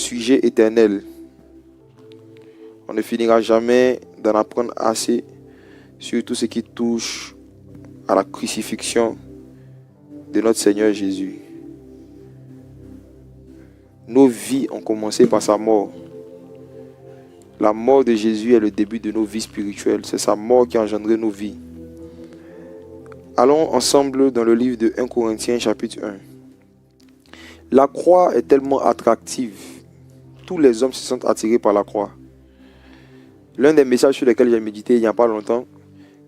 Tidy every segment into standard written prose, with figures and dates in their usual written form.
sujet éternel. On ne finira jamais d'en apprendre assez sur tout ce qui touche à la crucifixion de notre Seigneur Jésus. Nos vies ont commencé par sa mort. La mort de Jésus est le début de nos vies spirituelles. C'est sa mort qui a engendré nos vies. Allons ensemble dans le livre de 1 Corinthiens chapitre 1. La croix est tellement attractive. Tous les hommes se sentent attirés par la croix. L'un des messages sur lesquels j'ai médité il n'y a pas longtemps,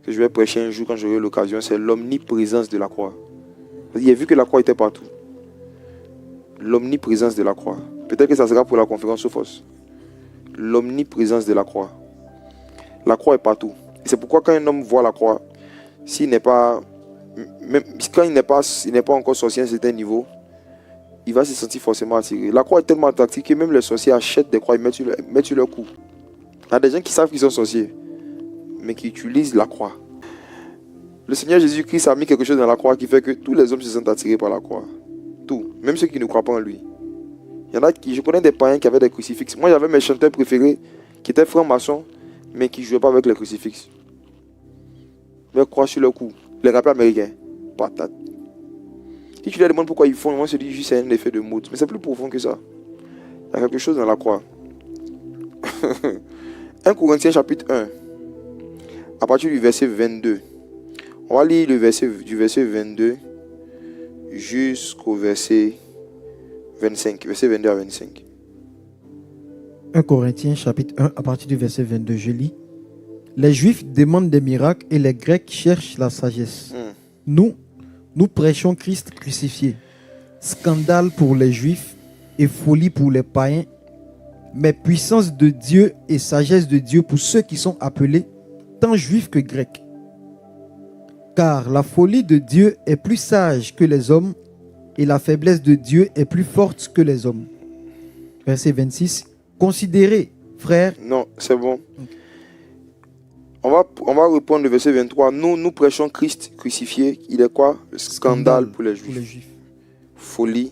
que je vais prêcher un jour quand j'aurai l'occasion, c'est l'omniprésence de la croix. Il a vu que la croix était partout. L'omniprésence de la croix. Peut-être que ça sera pour la conférence au FOS. L'omniprésence de la croix. La croix est partout. Et c'est pourquoi quand un homme voit la croix, s'il n'est pas, même quand il n'est pas encore sorcier à un certain niveau, il va se sentir forcément attiré. La croix est tellement attractive que même les sorciers achètent des croix et mettent sur leur cou. Il y a des gens qui savent qu'ils sont sorciers, mais qui utilisent la croix. Le Seigneur Jésus-Christ a mis quelque chose dans la croix qui fait que tous les hommes se sentent attirés par la croix. Tout. Même ceux qui ne croient pas en lui. Il y en a qui, je connais des païens qui avaient des crucifixes. Moi, j'avais mes chanteurs préférés qui étaient francs-maçons, mais qui ne jouaient pas avec les crucifixes. Ils croient sur leur cou. Les rappeurs américains. Patate. Si tu leur demandes pourquoi ils font, moi, je dis juste c'est un effet de mode. Mais c'est plus profond que ça. Il y a quelque chose dans la croix. 1 Corinthiens chapitre 1. À partir du verset 22. On va lire du verset 22 jusqu'au verset 25. Verset 22 à 25. 1 Corinthiens chapitre 1 à partir du verset 22, je lis. Les Juifs demandent des miracles et les Grecs cherchent la sagesse. Nous prêchons Christ crucifié. Scandale pour les Juifs et folie pour les païens, mais puissance de Dieu et sagesse de Dieu pour ceux qui sont appelés, tant Juifs que Grecs. Car la folie de Dieu est plus sage que les hommes et la faiblesse de Dieu est plus forte que les hommes. Verset 26. Considérez, frères... Non, c'est bon. On va reprendre le verset 23. Nous prêchons Christ crucifié. Il est quoi? Le scandale pour les Juifs. Folie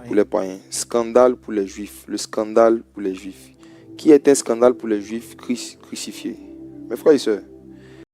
pour les païens. Scandale pour les Juifs. Le scandale pour les Juifs. Qui est un scandale pour les Juifs? Christ crucifié. Mes frères et sœurs,